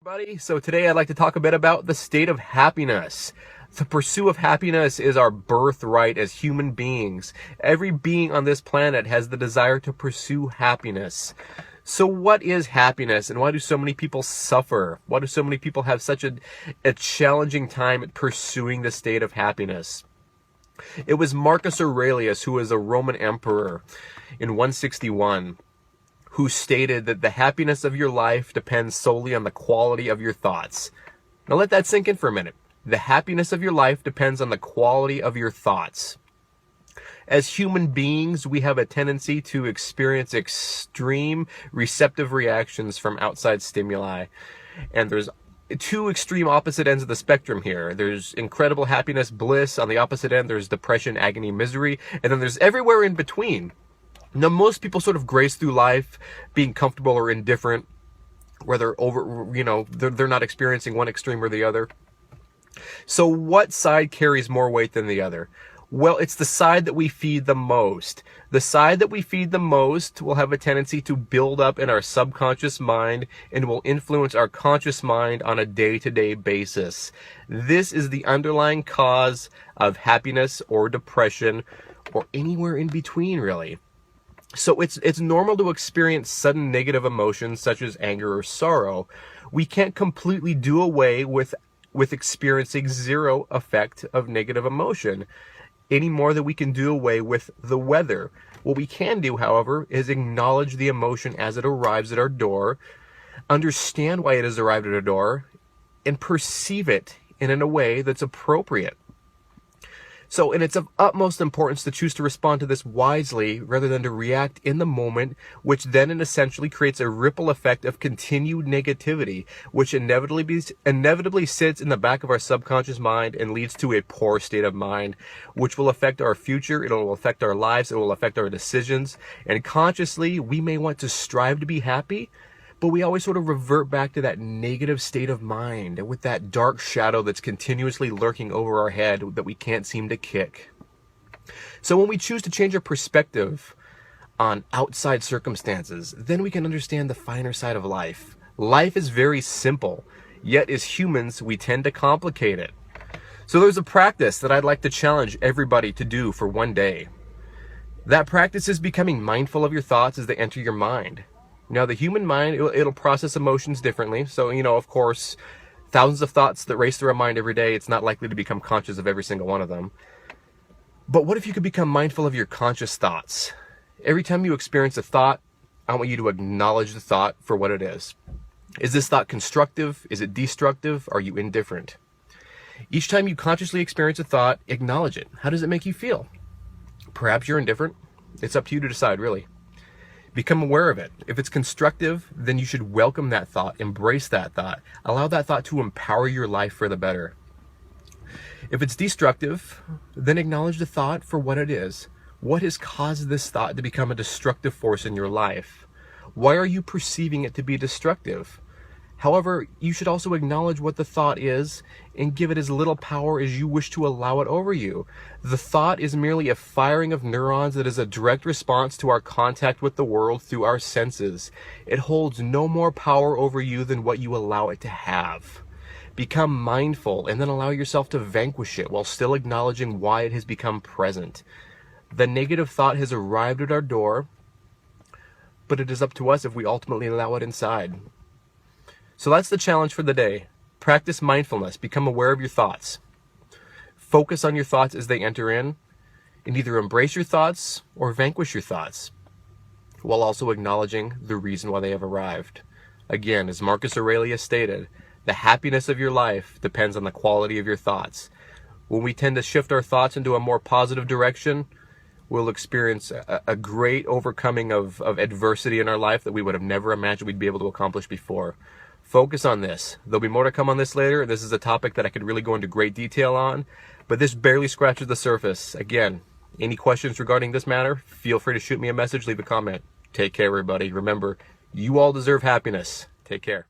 Everybody, so today I'd like to talk a bit about the state of happiness. The pursuit of happiness is our birthright as human beings. Every being on this planet has the desire to pursue happiness. So what is happiness, and why do so many people suffer? Why do so many people have such a challenging time at pursuing the state of happiness? It was Marcus Aurelius, who was a Roman emperor in 161, who stated that the happiness of your life depends solely on the quality of your thoughts. Now let that sink in for a minute. The happiness of your life depends on the quality of your thoughts. As human beings, we have a tendency to experience extreme receptive reactions from outside stimuli. And there's two extreme opposite ends of the spectrum here. There's incredible happiness, bliss. On the opposite end, there's depression, agony, misery. And then there's everywhere in between. Now, most people sort of grace through life being comfortable or indifferent, where they're not experiencing one extreme or the other. So what side carries more weight than the other? Well, it's the side that we feed the most. The side that we feed the most will have a tendency to build up in our subconscious mind and will influence our conscious mind on a day-to-day basis. This is the underlying cause of happiness or depression or anywhere in between, really. So it's normal to experience sudden negative emotions such as anger or sorrow. We can't completely do away with experiencing zero effect of negative emotion any more than we can do away with the weather. What we can do, however, is acknowledge the emotion as it arrives at our door, understand why it has arrived at our door, and perceive it in a way that's appropriate. So, and it's of utmost importance to choose to respond to this wisely rather than to react in the moment, which then essentially creates a ripple effect of continued negativity, which inevitably sits in the back of our subconscious mind and leads to a poor state of mind, which will affect our future, it will affect our lives, it will affect our decisions, and consciously we may want to strive to be happy, but we always sort of revert back to that negative state of mind with that dark shadow that's continuously lurking over our head that we can't seem to kick. So when we choose to change our perspective on outside circumstances, then we can understand the finer side of life. Life is very simple, yet as humans, we tend to complicate it. So there's a practice that I'd like to challenge everybody to do for one day. That practice is becoming mindful of your thoughts as they enter your mind. Now, the human mind, it'll process emotions differently. So, of course, thousands of thoughts that race through our mind every day, it's not likely to become conscious of every single one of them. But what if you could become mindful of your conscious thoughts? Every time you experience a thought, I want you to acknowledge the thought for what it is. Is this thought constructive? Is it destructive? Are you indifferent? Each time you consciously experience a thought, acknowledge it. How does it make you feel? Perhaps you're indifferent. It's up to you to decide, really. Become aware of it. If it's constructive, then you should welcome that thought, embrace that thought, allow that thought to empower your life for the better. If it's destructive, then acknowledge the thought for what it is. What has caused this thought to become a destructive force in your life? Why are you perceiving it to be destructive? However, you should also acknowledge what the thought is and give it as little power as you wish to allow it over you. The thought is merely a firing of neurons that is a direct response to our contact with the world through our senses. It holds no more power over you than what you allow it to have. Become mindful and then allow yourself to vanquish it while still acknowledging why it has become present. The negative thought has arrived at our door, but it is up to us if we ultimately allow it inside. So that's the challenge for the day. Practice mindfulness. Become aware of your thoughts. Focus on your thoughts as they enter in, and either embrace your thoughts or vanquish your thoughts, while also acknowledging the reason why they have arrived. Again, as Marcus Aurelius stated, the happiness of your life depends on the quality of your thoughts. When we tend to shift our thoughts into a more positive direction, we'll experience a great overcoming of adversity in our life that we would have never imagined we'd be able to accomplish before. Focus on this. There'll be more to come on this later. This is a topic that I could really go into great detail on, but this barely scratches the surface. Again, any questions regarding this matter, feel free to shoot me a message, leave a comment. Take care, everybody. Remember, you all deserve happiness. Take care.